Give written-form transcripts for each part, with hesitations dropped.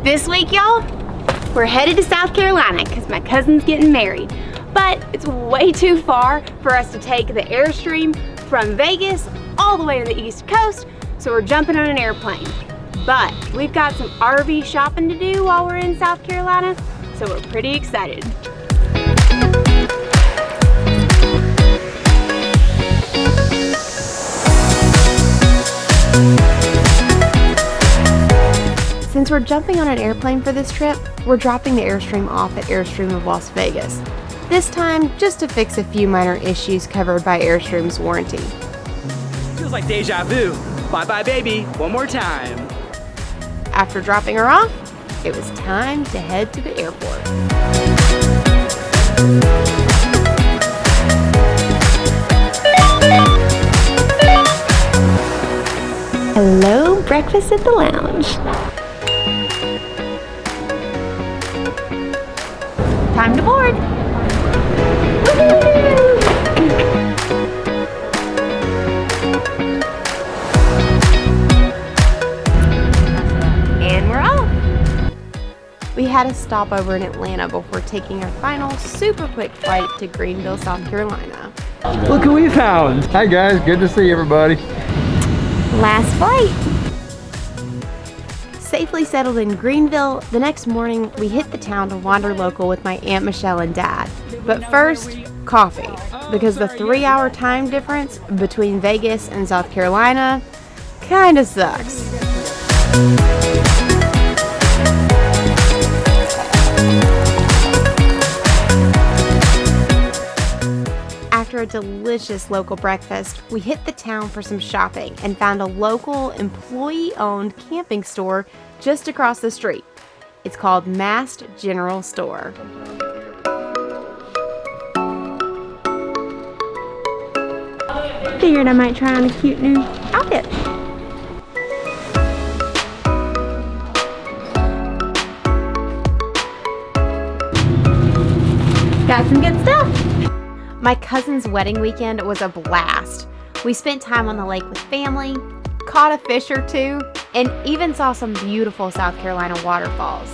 This week, y'all, we're headed to South Carolina because my cousin's getting married. But it's way too far for us to take the Airstream from Vegas all the way to the East Coast, so we're jumping on an airplane. But we've got some RV shopping to do while we're in South Carolina, so we're pretty excited. Since we're jumping on an airplane for this trip, we're dropping the Airstream off at Airstream of Las Vegas. This time, just to fix a few minor issues covered by Airstream's warranty. Feels like deja vu. Bye-bye, baby. One more time. After dropping her off, it was time to head to the airport. Hello, breakfast at the lounge. Time to board. Woohoo! And we're off. We had a stopover in Atlanta before taking our final super quick flight to Greenville, South Carolina. Look who we found. Hi guys, good to see everybody. Last flight. Safely settled in Greenville, the next morning we hit the town to Wanderlocal with my Aunt Michelle and Dad. But first, coffee, because the 3-hour time difference between Vegas and South Carolina kinda sucks. After a delicious local breakfast, we hit the town for some shopping and found a local employee-owned camping store just across the street. It's called Mast General Store. Figured I might try on a cute new outfit. Got some good stuff. My cousin's wedding weekend was a blast. We spent time on the lake with family, caught a fish or two, and even saw some beautiful South Carolina waterfalls.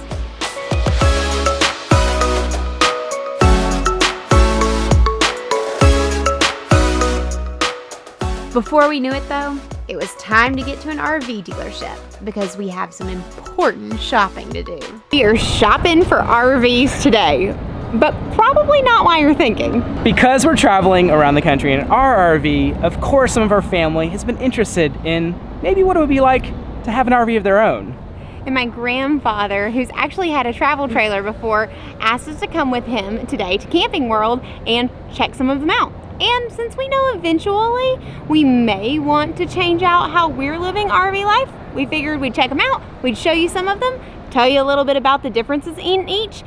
Before we knew it though, it was time to get to an RV dealership because we have some important shopping to do. We are shopping for RVs today. But probably not why you're thinking. Because we're traveling around the country in our RV, of course some of our family has been interested in maybe what it would be like to have an RV of their own. And my grandfather, who's actually had a travel trailer before, asked us to come with him today to Camping World and check some of them out. And since we know eventually we may want to change out how we're living RV life, we figured we'd check them out, we'd show you some of them, tell you a little bit about the differences in each,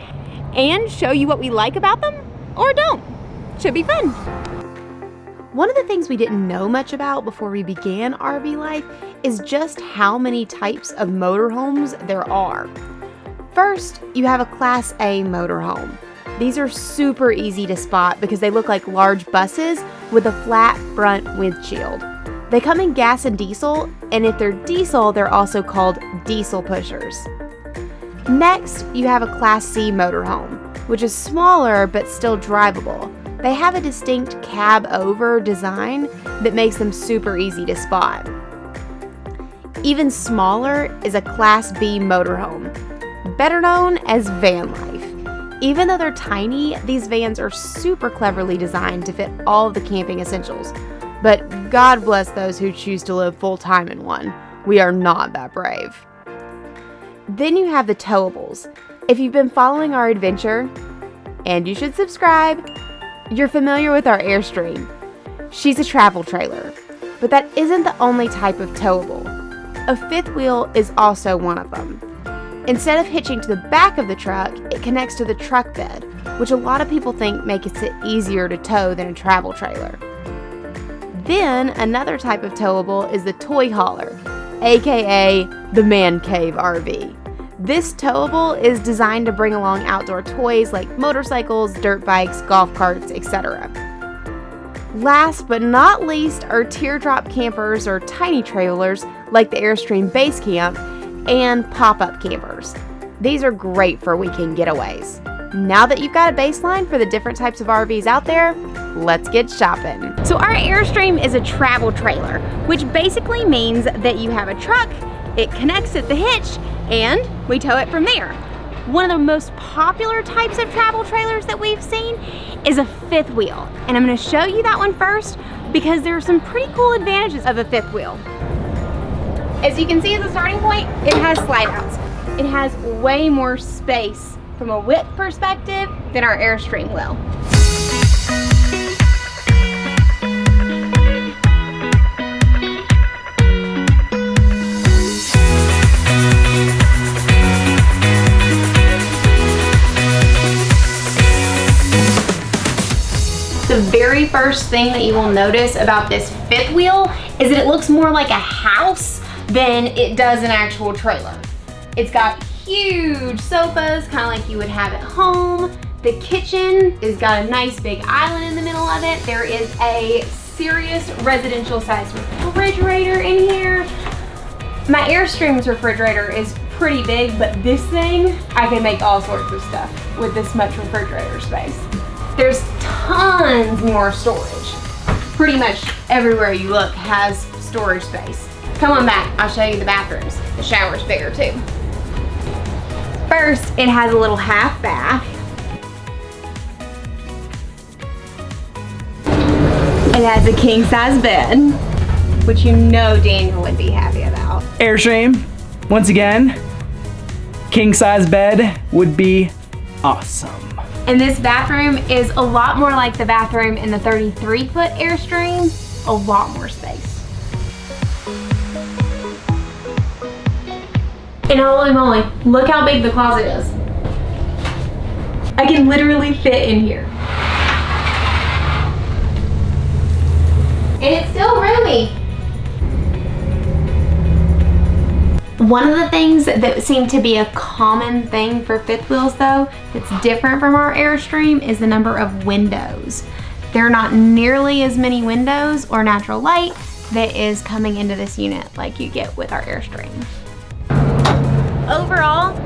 and show you what we like about them, or don't. Should be fun. One of the things we didn't know much about before we began RV life is just how many types of motorhomes there are. First, you have a Class A motorhome. These are super easy to spot because they look like large buses with a flat front windshield. They come in gas and diesel, and if they're diesel, they're also called diesel pushers. Next, you have a Class C motorhome, which is smaller but still drivable. They have a distinct cab-over design that makes them super easy to spot. Even smaller is a Class B motorhome, better known as vanlife. Even though they're tiny, these vans are super cleverly designed to fit all of the camping essentials. But God bless those who choose to live full-time in one. We are not that brave. Then you have the towables. If you've been following our adventure, and you should subscribe, you're familiar with our Airstream. She's a travel trailer, but that isn't the only type of towable. A fifth wheel is also one of them. Instead of hitching to the back of the truck, it connects to the truck bed, which a lot of people think makes it easier to tow than a travel trailer. Then another type of towable is the toy hauler, aka the man cave RV. This towable is designed to bring along outdoor toys like motorcycles, dirt bikes, golf carts, etc. Last but not least are teardrop campers or tiny trailers like the Airstream Base Camp and pop-up campers. These are great for weekend getaways. Now that you've got a baseline for the different types of RVs out there, let's get shopping. So our Airstream is a travel trailer, which basically means that you have a truck, it connects at the hitch, and we tow it from there. One of the most popular types of travel trailers that we've seen is a fifth wheel. And I'm gonna show you that one first because there are some pretty cool advantages of a fifth wheel. As you can see as a starting point, it has slide outs. It has way more space from a width perspective than our Airstream will. The very first thing that you will notice about this fifth wheel is that it looks more like a house than it does an actual trailer. It's got huge sofas, kind of like you would have at home. The kitchen has got a nice big island in the middle of it. There is a serious residential sized refrigerator in here. My Airstream's refrigerator is pretty big, but this thing, I can make all sorts of stuff with this much refrigerator space. There's tons more storage. Pretty much everywhere you look has storage space. Come on back, I'll show you the bathrooms. The shower's bigger too. First, it has a little half bath. It has a king size bed, which you know Daniel would be happy about. Airstream, once again, king size bed would be awesome. And this bathroom is a lot more like the bathroom in the 33-foot Airstream, a lot more space. And holy moly, look how big the closet is. I can literally fit in here. And it's still roomy. One of the things that seem to be a common thing for fifth wheels though, that's different from our Airstream, is the number of windows. There are not nearly as many windows or natural light that is coming into this unit like you get with our Airstream. Overall,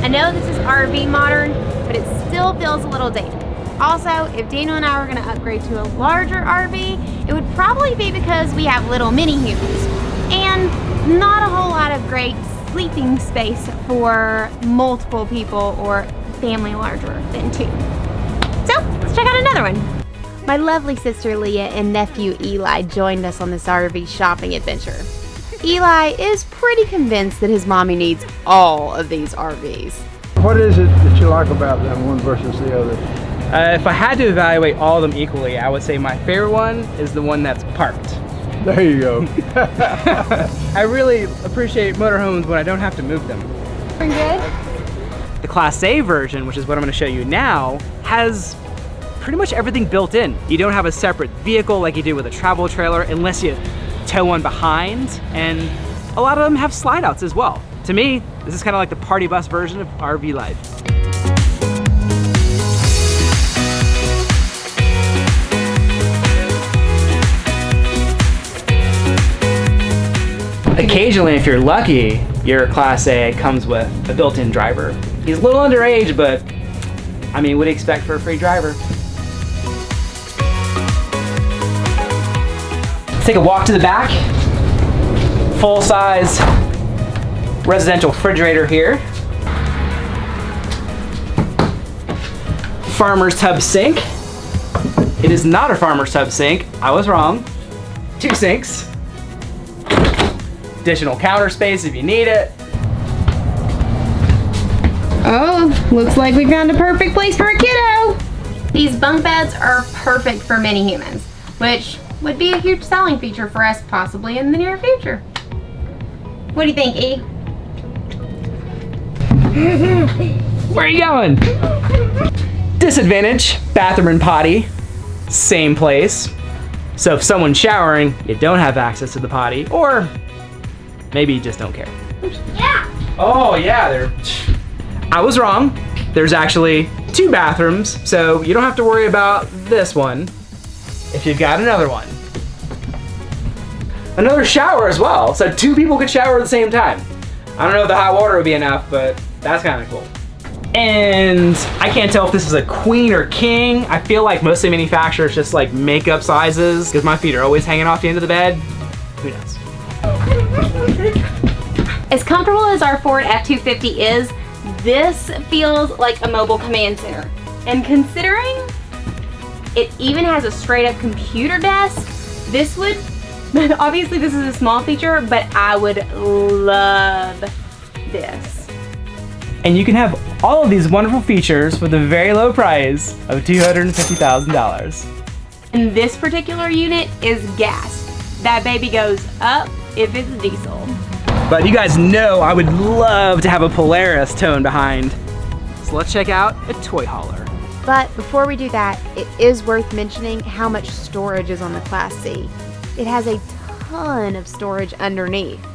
I know this is RV modern, but it still feels a little dated. Also, if Daniel and I were gonna upgrade to a larger RV, it would probably be because we have little mini humans and not a whole lot of great sleeping space for multiple people or family larger than 2. So, let's check out another one. My lovely sister Leah and nephew Eli joined us on this RV shopping adventure. Eli is pretty convinced that his mommy needs all of these RVs. What is it that you like about them, one versus the other? If I had to evaluate all of them equally, I would say my favorite one is the one that's parked. There you go. I really appreciate motorhomes when I don't have to move them. Pretty good. The Class A version, which is what I'm going to show you now, has pretty much everything built in. You don't have a separate vehicle like you do with a travel trailer unless you tow one behind, and a lot of them have slide outs as well. To me, this is kind of like the party bus version of RV life. Occasionally, if you're lucky, your Class A comes with a built-in driver. He's a little underage, but I mean, what do you expect for a free driver? Let's take a walk to the back. Full-size residential refrigerator here. Farmer's tub sink. It is not a farmer's tub sink. I was wrong. 2 sinks. Additional counter space if you need it. Oh, looks like we found a perfect place for a kiddo. These bunk beds are perfect for mini humans, which would be a huge selling feature for us possibly in the near future. What do you think, E? Where are you going? Disadvantage, bathroom and potty, same place. So if someone's showering, you don't have access to the potty, or maybe you just don't care. Yeah. Oh yeah, I was wrong. There's actually 2 bathrooms, so you don't have to worry about this one if you've got another one. Another shower as well, so 2 people could shower at the same time. I don't know if the hot water would be enough, but that's kind of cool. And I can't tell if this is a queen or king. I feel like mostly manufacturers just like make up sizes because my feet are always hanging off the end of the bed. Who knows? As comfortable as our Ford F-250 is, this feels like a mobile command center. And considering it even has a straight up computer desk, this would, obviously this is a small feature, but I would love this. And you can have all of these wonderful features for the very low price of $250,000. And this particular unit is gas. That baby goes up if it's diesel. But you guys know I would love to have a Polaris towing behind. So let's check out a toy hauler. But before we do that, it is worth mentioning how much storage is on the Class C. It has a ton of storage underneath.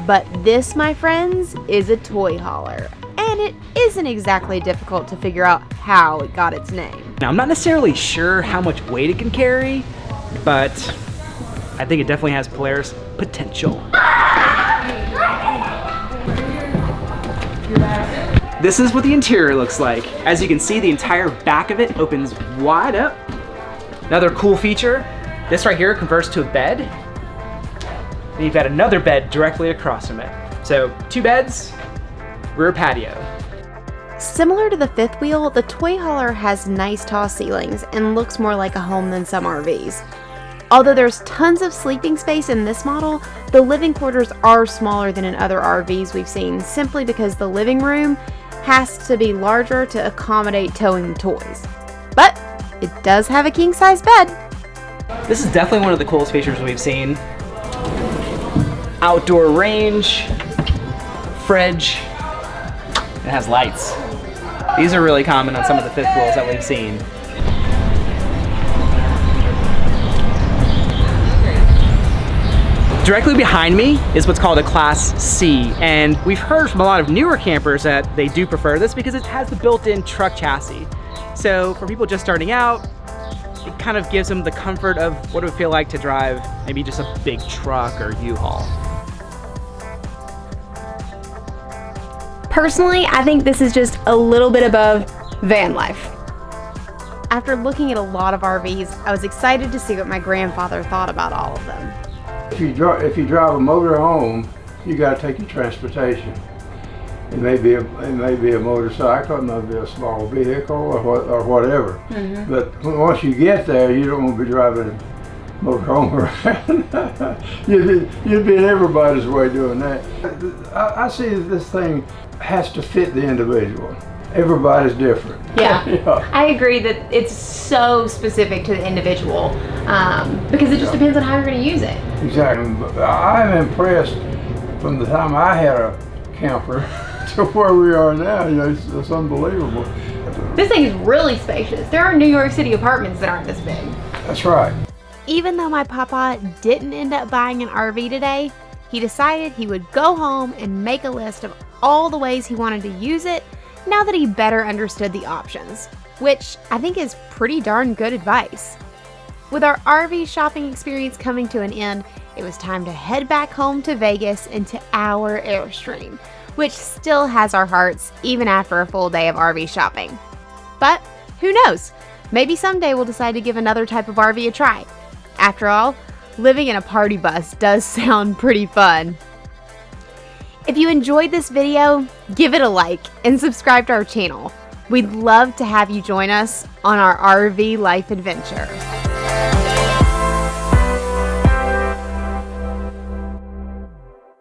But this, my friends, is a toy hauler. And it isn't exactly difficult to figure out how it got its name. Now, I'm not necessarily sure how much weight it can carry, but I think it definitely has Polaris potential. This is what the interior looks like. As you can see, the entire back of it opens wide up. Another cool feature, this right here converts to a bed. And you've got another bed directly across from it. So 2 beds, rear patio. Similar to the fifth wheel, the toy hauler has nice tall ceilings and looks more like a home than some RVs. Although there's tons of sleeping space in this model, the living quarters are smaller than in other RVs we've seen, simply because the living room has to be larger to accommodate towing the toys. But it does have a king-size bed. This is definitely one of the coolest features we've seen. Outdoor range, fridge, it has lights. These are really common on some of the fifth wheels that we've seen. Directly behind me is what's called a Class C, and we've heard from a lot of newer campers that they do prefer this because it has the built-in truck chassis. So for people just starting out, it kind of gives them the comfort of what it would feel like to drive maybe just a big truck or U-Haul. Personally, I think this is just a little bit above van life. After looking at a lot of RVs, I was excited to see what my grandfather thought about all of them. If you drive a motorhome, you got to take your transportation. It may be a motorcycle, it may be a small vehicle, or whatever. Mm-hmm. But once you get there, you don't want to be driving a motorhome around. you'd be in everybody's way doing that. I see that this thing has to fit the individual. Everybody's different. Yeah. Yeah. I agree that it's so specific to the individual because it just depends on how you're going to use it. Exactly. I'm impressed from the time I had a camper to where we are now. You know, it's unbelievable. This thing is really spacious. There are New York City apartments that aren't this big. That's right. Even though my papa didn't end up buying an RV today, he decided he would go home and make a list of all the ways he wanted to use it now that he better understood the options, which I think is pretty darn good advice. With our RV shopping experience coming to an end, it was time to head back home to Vegas and to our Airstream, which still has our hearts even after a full day of RV shopping. But who knows? Maybe someday we'll decide to give another type of RV a try. After all, living in a party bus does sound pretty fun. If you enjoyed this video, give it a like and subscribe to our channel. We'd love to have you join us on our RV life adventure.